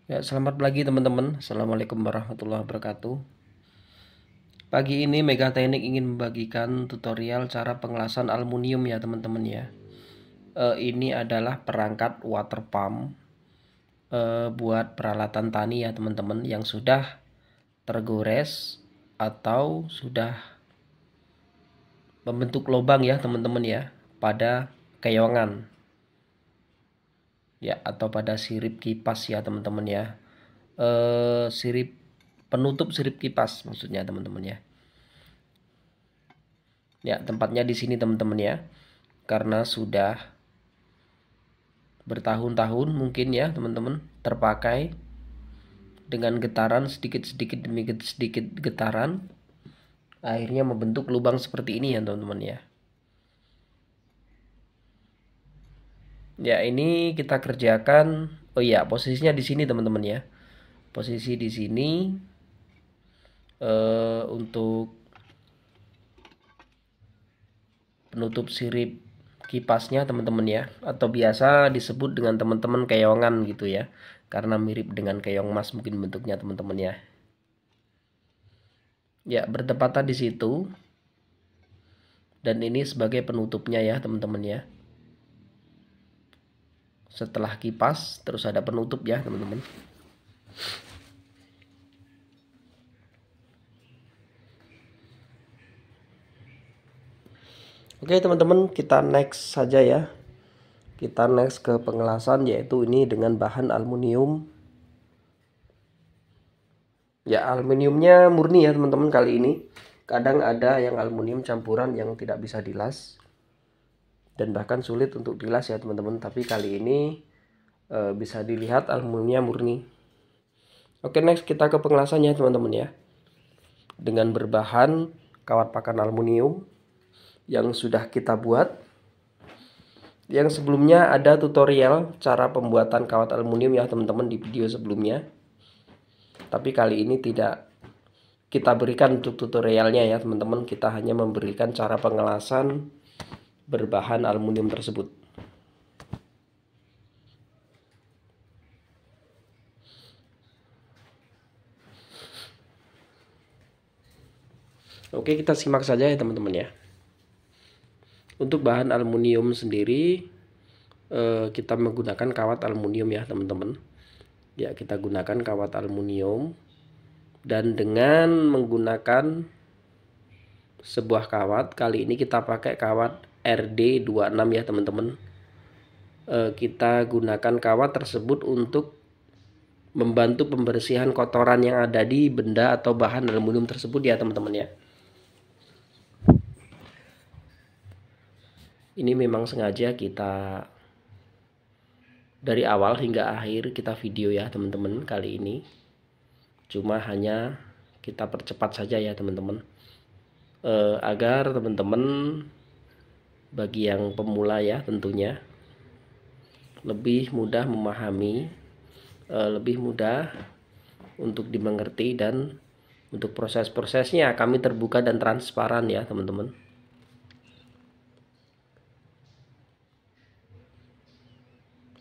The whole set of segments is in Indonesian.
Ya, selamat pagi teman-teman. Assalamualaikum warahmatullahi wabarakatuh. Pagi ini Mega Teknik ingin membagikan tutorial cara pengelasan aluminium ya teman-teman ya. Ini adalah perangkat water pump buat peralatan tani ya teman-teman yang sudah tergores atau sudah membentuk lubang ya teman-teman ya pada keongan ya atau pada sirip kipas ya teman-teman ya. Sirip penutup sirip kipas maksudnya teman-teman ya. Ya, tempatnya di sini teman-teman ya. Karena sudah bertahun-tahun mungkin ya teman-teman terpakai dengan getaran sedikit-sedikit demi sedikit getaran akhirnya membentuk lubang seperti ini ya teman-teman ya. Ya, ini kita kerjakan. Oh iya, posisinya di sini teman-teman ya. Posisi di sini untuk penutup sirip kipasnya teman-teman ya, atau biasa disebut dengan teman-teman keongan gitu ya, karena mirip dengan keong emas mungkin bentuknya teman-teman ya. Ya, bertepatan di situ, dan ini sebagai penutupnya ya teman-teman ya. Setelah kipas terus ada penutup ya teman-teman. Oke teman-teman, kita next saja ya. Kita next ke pengelasan, yaitu ini dengan bahan aluminium. Ya, aluminiumnya murni ya teman-teman kali ini. Kadang ada yang aluminium campuran yang tidak bisa dilas dan bahkan sulit untuk dilas ya teman-teman. Tapi kali ini bisa dilihat aluminiumnya murni. Oke, next kita ke pengelasannya teman-teman ya. Dengan berbahan kawat pakan aluminium yang sudah kita buat. Yang sebelumnya ada tutorial cara pembuatan kawat aluminium ya teman-teman di video sebelumnya. Tapi kali ini tidak kita berikan untuk tutorialnya ya teman-teman. Kita hanya memberikan cara pengelasan berbahan aluminium tersebut. Oke, kita simak saja ya teman-teman ya. Untuk bahan aluminium sendiri kita menggunakan kawat aluminium ya teman-teman. Ya, kita gunakan kawat aluminium dan dengan menggunakan sebuah kawat, kali ini kita pakai kawat RD26 ya teman-teman. Kita gunakan kawat tersebut untuk membantu pembersihan kotoran yang ada di benda atau bahan aluminium tersebut ya teman-teman ya. Ini memang sengaja kita dari awal hingga akhir kita video ya teman-teman kali ini. Cuma hanya kita percepat saja ya teman-teman. Agar teman-teman bagi yang pemula ya tentunya lebih mudah memahami, lebih mudah untuk dimengerti, dan untuk proses-prosesnya kami terbuka dan transparan ya teman-teman.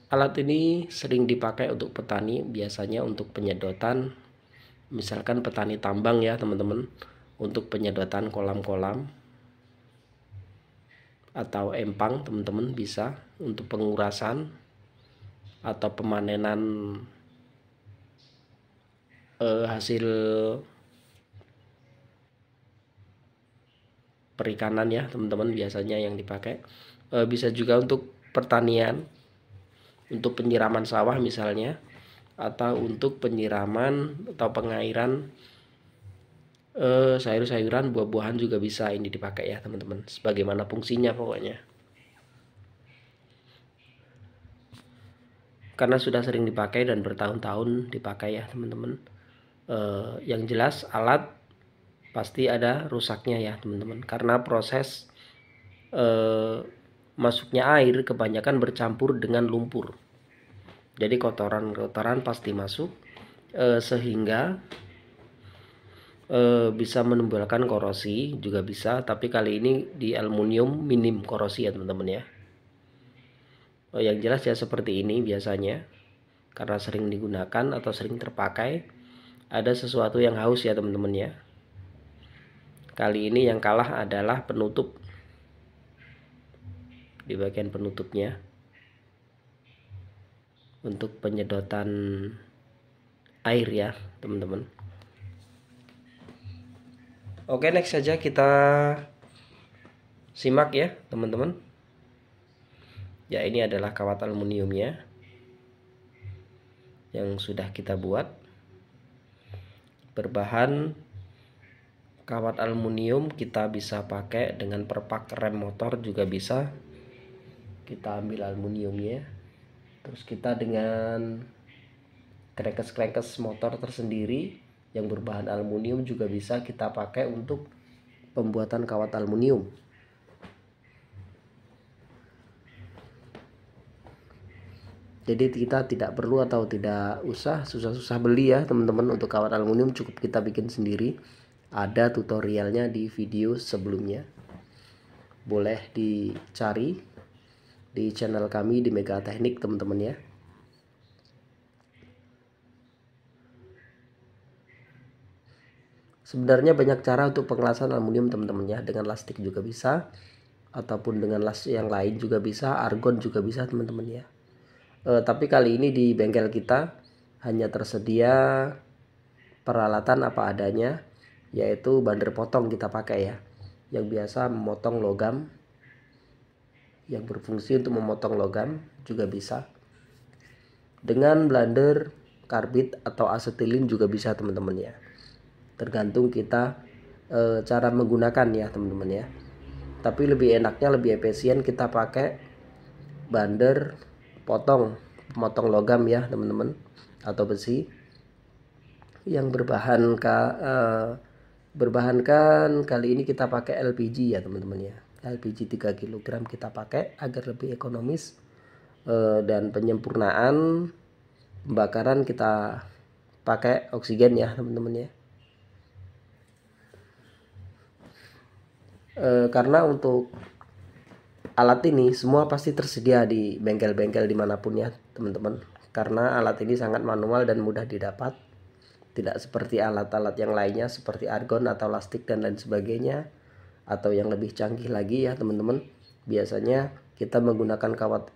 Alat ini sering dipakai untuk petani, biasanya untuk penyedotan, misalkan petani tambang ya teman-teman, untuk penyedotan kolam-kolam atau empang teman-teman, bisa untuk pengurasan atau pemanenan hasil perikanan ya teman-teman, biasanya yang dipakai. Bisa juga untuk pertanian, untuk penyiraman sawah misalnya, atau untuk penyiraman atau pengairan sayur-sayuran, buah-buahan juga bisa ini dipakai ya teman-teman, sebagaimana fungsinya pokoknya. Karena sudah sering dipakai dan bertahun-tahun dipakai ya teman-teman. Yang jelas alat pasti ada rusaknya ya teman-teman, karena proses masuknya air kebanyakan bercampur dengan lumpur. Jadi kotoran-kotoran pasti masuk sehingga bisa menimbulkan korosi juga bisa, tapi kali ini di aluminium minim korosi ya teman-teman ya. Yang jelas ya seperti ini biasanya. karena sering digunakan atau sering terpakai, ada sesuatu yang haus ya teman-teman ya. Kali ini yang kalah adalah penutup, di bagian penutupnya untuk penyedotan air ya teman-teman. Oke, next saja kita simak ya teman-teman. Ya, ini adalah kawat aluminiumnya yang sudah kita buat, berbahan kawat aluminium. Kita bisa pakai dengan perpak rem motor juga bisa. Kita ambil aluminiumnya, terus kita dengan crankcase motor tersendiri yang berbahan aluminium juga bisa kita pakai untuk pembuatan kawat aluminium. Jadi kita tidak perlu atau tidak usah susah-susah beli ya teman-teman. Untuk kawat aluminium cukup kita bikin sendiri. Ada tutorialnya di video sebelumnya. Boleh dicari di channel kami di Mega Teknik teman-teman ya. Sebenarnya banyak cara untuk pengelasan aluminium teman-teman ya. Dengan lastik juga bisa, ataupun dengan las yang lain juga bisa, argon juga bisa teman-teman ya. Tapi kali ini di bengkel kita hanya tersedia peralatan apa adanya, yaitu bander potong kita pakai ya, yang biasa memotong logam, yang berfungsi untuk memotong logam juga bisa. Dengan blender, karbit atau asetilin juga bisa teman-teman ya, tergantung kita cara menggunakan ya teman-teman ya. Tapi lebih enaknya, lebih efisien kita pakai bander memotong logam ya teman-teman, atau besi yang berbahankan kali ini kita pakai LPG ya teman-teman ya. LPG 3 kg kita pakai agar lebih ekonomis, dan penyempurnaan pembakaran kita pakai oksigen ya teman-teman ya. Karena untuk alat ini semua pasti tersedia di bengkel-bengkel dimanapun ya teman-teman, karena alat ini sangat manual dan mudah didapat, tidak seperti alat-alat yang lainnya seperti argon atau lastik dan lain sebagainya, atau yang lebih canggih lagi ya teman-teman. Biasanya kita menggunakan kawat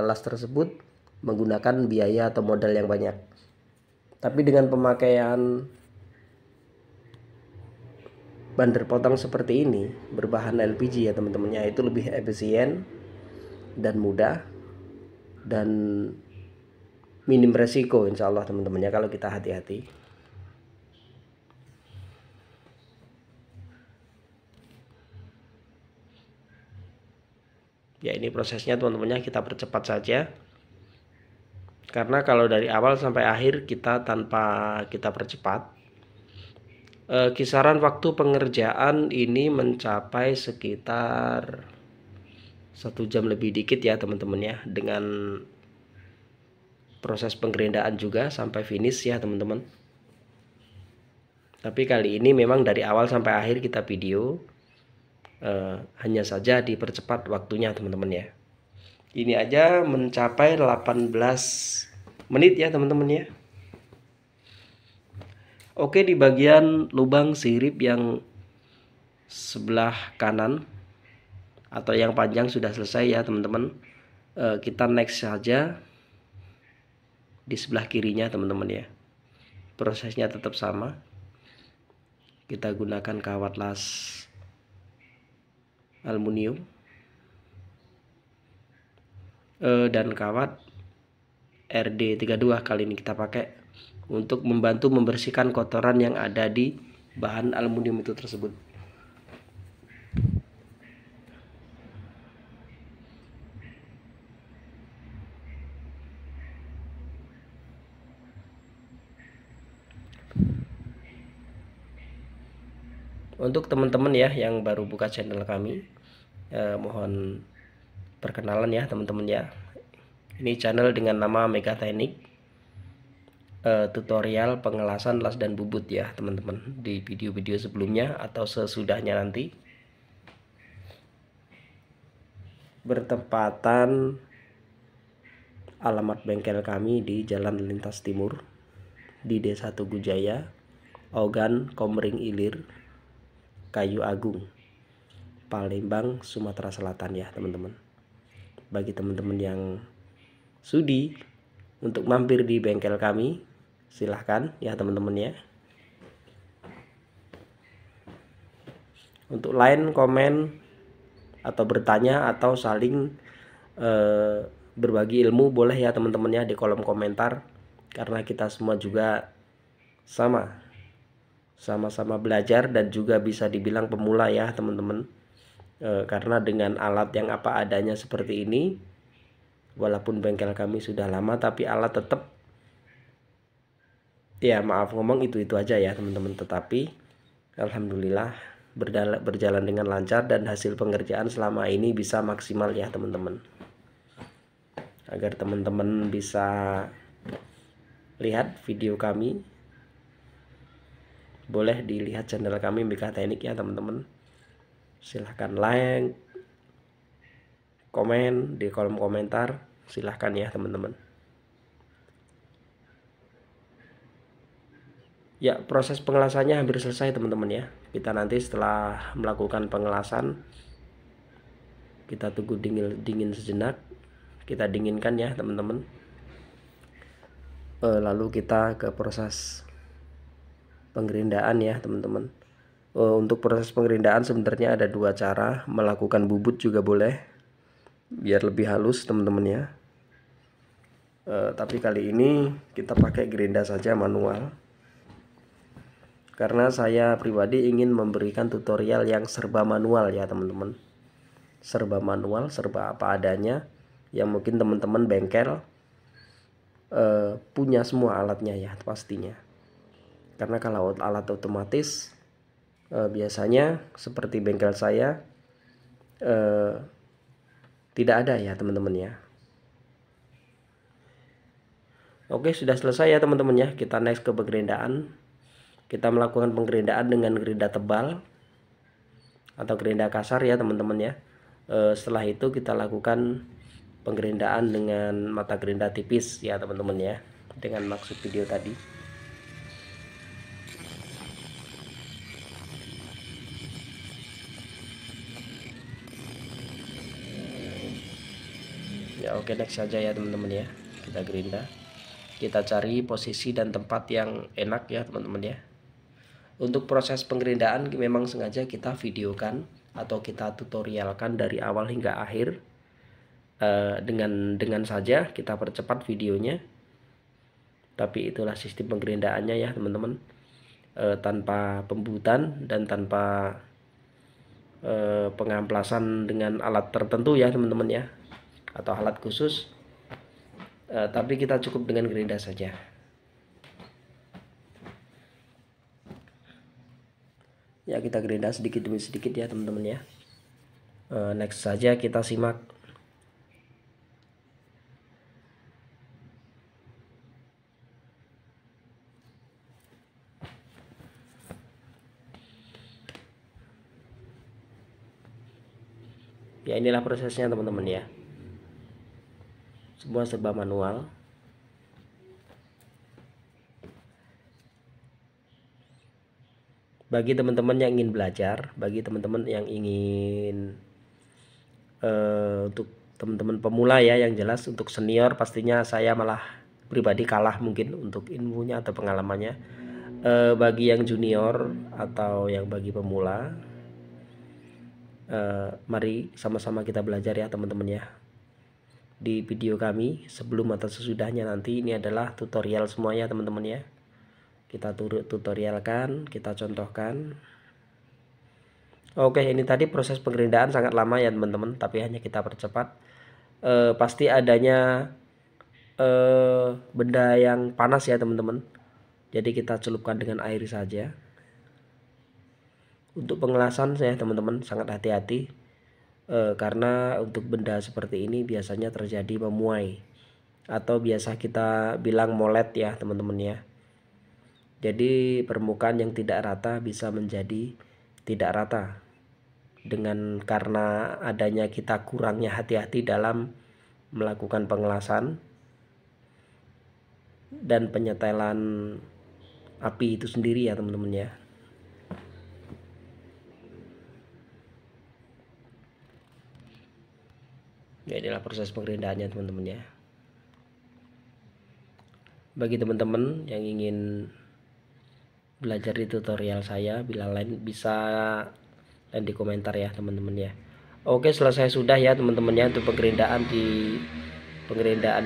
las tersebut menggunakan biaya atau modal yang banyak. Tapi dengan pemakaian bander potong seperti ini berbahan LPG ya teman-teman ya, itu lebih efisien dan mudah dan minim resiko insya Allah teman-teman ya, kalau kita hati-hati. Ya, ini prosesnya teman-teman ya, kita percepat saja, karena kalau dari awal sampai akhir kita tanpa kita percepat, kisaran waktu pengerjaan ini mencapai sekitar 1 jam lebih dikit ya teman-teman ya, dengan proses penggerendaan juga sampai finish ya teman-teman. Tapi kali ini memang dari awal sampai akhir kita video, hanya saja dipercepat waktunya teman-teman ya. Ini aja mencapai 18 menit ya teman-teman ya. Oke, di bagian lubang sirip yang sebelah kanan atau yang panjang sudah selesai ya teman-teman. Kita next saja di sebelah kirinya teman-teman ya. Prosesnya tetap sama. Kita gunakan kawat las aluminium dan kawat RD32 kali ini kita pakai untuk membantu membersihkan kotoran yang ada di bahan aluminium itu tersebut. Untuk teman-teman ya yang baru buka channel kami, mohon perkenalan ya teman-teman ya. Ini channel dengan nama Mega Teknik, tutorial pengelasan las dan bubut ya teman-teman, di video-video sebelumnya atau sesudahnya nanti. Bertepatan Alamat bengkel kami di Jalan Lintas Timur di Desa Tugu Jaya, Ogan Komering Ilir, Kayu Agung, Palembang, Sumatera Selatan ya teman-teman. Bagi teman-teman yang sudi untuk mampir di bengkel kami, silahkan ya teman-teman ya. Untuk line, komen, atau bertanya atau saling berbagi ilmu boleh ya teman-teman ya di kolom komentar, karena kita semua juga sama-sama belajar dan juga bisa dibilang pemula ya teman-teman. Karena dengan alat yang apa adanya seperti ini, walaupun bengkel kami sudah lama tapi alat tetap ya, maaf ngomong, itu aja ya teman-teman. Tetapi alhamdulillah berjalan dengan lancar dan hasil pengerjaan selama ini bisa maksimal ya teman-teman. Agar teman-teman bisa lihat video kami, boleh dilihat channel kami MIKA Teknik ya teman-teman. Silahkan like, komen di kolom komentar, silahkan ya teman-teman. Ya, proses pengelasannya hampir selesai teman-teman ya. Kita nanti setelah melakukan pengelasan, kita tunggu dingin sejenak, kita dinginkan ya teman-teman. Lalu kita ke proses penggerindaan ya teman-teman. Untuk proses penggerindaan sebenarnya ada dua cara, melakukan bubut juga boleh, biar lebih halus teman-teman ya. Tapi kali ini kita pakai gerinda saja manual, karena saya pribadi ingin memberikan tutorial yang serba manual ya teman-teman. Serba manual, serba apa adanya, yang mungkin teman-teman bengkel punya semua alatnya ya pastinya. Karena kalau alat otomatis biasanya seperti bengkel saya tidak ada ya teman-teman ya. Oke, sudah selesai ya teman-teman ya. Kita next ke penggerindaan. Kita melakukan penggerindaan dengan gerinda tebal atau gerinda kasar ya teman-teman ya. Setelah itu kita lakukan penggerindaan dengan mata gerinda tipis ya teman-teman ya, dengan maksud video tadi. Ya oke, next saja ya teman-teman ya. Kita gerinda, kita cari posisi dan tempat yang enak ya teman-teman ya. Untuk proses penggerindaan memang sengaja kita videokan atau kita tutorialkan dari awal hingga akhir. Dengan saja kita percepat videonya, tapi itulah sistem penggerindaannya ya teman-teman. Tanpa pembutan dan tanpa pengamplasan dengan alat tertentu ya teman-teman ya, atau alat khusus, tapi kita cukup dengan gerinda saja. Ya, kita gerinda sedikit demi sedikit ya teman-teman ya. Next saja kita simak. Ya, inilah prosesnya teman-teman ya. Semua serba manual. Bagi teman-teman yang ingin belajar, bagi teman-teman yang ingin untuk teman-teman pemula ya, yang jelas untuk senior pastinya saya malah pribadi kalah mungkin untuk ilmunya atau pengalamannya. Bagi yang junior atau yang bagi pemula, mari sama-sama kita belajar ya teman-teman ya. Di video kami sebelum atau sesudahnya nanti, ini adalah tutorial semuanya teman-teman ya. Kita tutorialkan, kita contohkan. Oke, ini tadi proses penggerindaan sangat lama ya teman-teman, tapi hanya kita percepat. Pasti adanya benda yang panas ya teman-teman, jadi kita celupkan dengan air saja. Untuk pengelasan saya teman-teman sangat hati-hati, karena untuk benda seperti ini biasanya terjadi memuai, atau biasa kita bilang molet ya teman-teman ya. Jadi permukaan yang tidak rata bisa menjadi tidak rata karena adanya kita kurangnya hati-hati dalam melakukan pengelasan. dan penyetelan api itu sendiri ya teman-teman ya. Ya, inilah proses pengerindaannya teman-teman ya. Bagi teman-teman yang ingin belajar di tutorial saya, bila lain bisa lain di komentar ya teman-teman ya. Oke, selesai sudah ya teman-teman ya untuk pengerindaan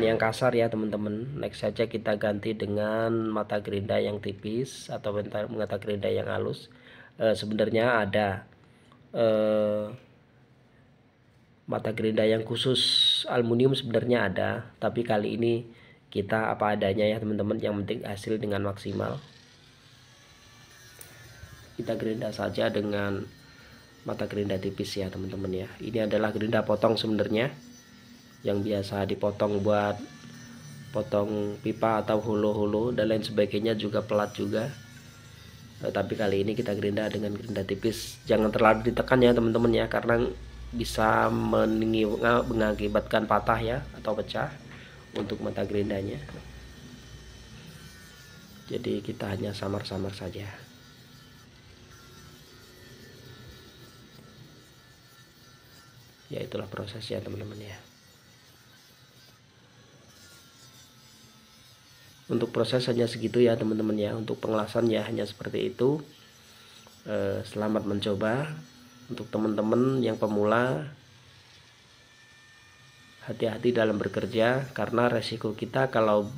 yang kasar ya teman-teman. Next saja kita ganti dengan mata gerinda yang tipis atau mata gerinda yang halus. Sebenarnya ada mata gerinda yang khusus aluminium, sebenarnya ada, tapi kali ini kita apa adanya ya teman-teman, yang penting hasil dengan maksimal. Kita gerinda saja dengan mata gerinda tipis ya teman-teman ya. Ini adalah gerinda potong sebenarnya, yang biasa dipotong buat potong pipa atau hulu-hulu dan lain sebagainya, juga pelat juga. Tapi kali ini kita gerinda dengan gerinda tipis. Jangan terlalu ditekan ya teman-teman ya, karena bisa mengakibatkan patah ya atau pecah untuk mata gerindanya. Jadi kita hanya samar-samar saja. Ya, itulah prosesnya teman-teman ya. Untuk proses hanya segitu ya teman-teman ya. Untuk pengelasan ya hanya seperti itu. Selamat mencoba. Untuk teman-teman yang pemula, hati-hati dalam bekerja, karena resiko kita kalau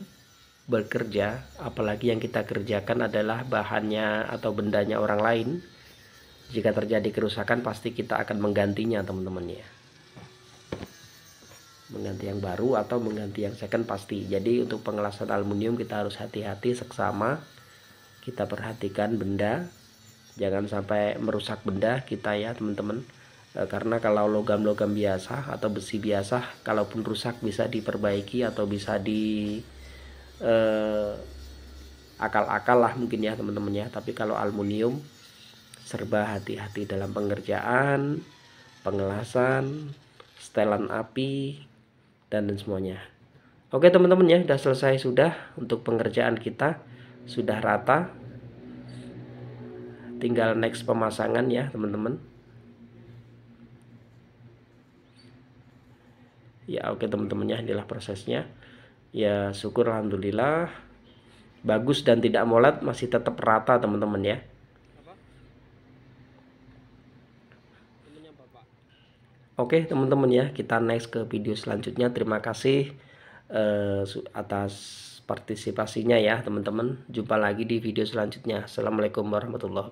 bekerja, apalagi yang kita kerjakan adalah bahannya atau bendanya orang lain, jika terjadi kerusakan pasti kita akan menggantinya teman-teman ya. Mengganti yang baru atau mengganti yang second pasti. Jadi untuk pengelasan aluminium kita harus hati-hati, seksama. Kita perhatikan benda, jangan sampai merusak benda kita ya teman-teman. Karena kalau logam-logam biasa atau besi biasa, kalaupun rusak bisa diperbaiki atau bisa di akal-akal lah mungkin ya teman-teman ya. Tapi kalau aluminium serba hati-hati dalam pengerjaan, pengelasan, setelan api, dan semuanya. Oke teman-teman ya, sudah selesai sudah untuk pengerjaan kita, sudah rata. Tinggal next pemasangan ya teman-teman. Ya oke teman-teman ya, inilah prosesnya. Ya syukur alhamdulillah bagus dan tidak molat, masih tetap rata teman-teman ya. Oke teman-teman ya, kita next ke video selanjutnya. Terima kasih atas partisipasinya ya teman-teman. Jumpa lagi di video selanjutnya. Assalamualaikum warahmatullahi wabarakatuh.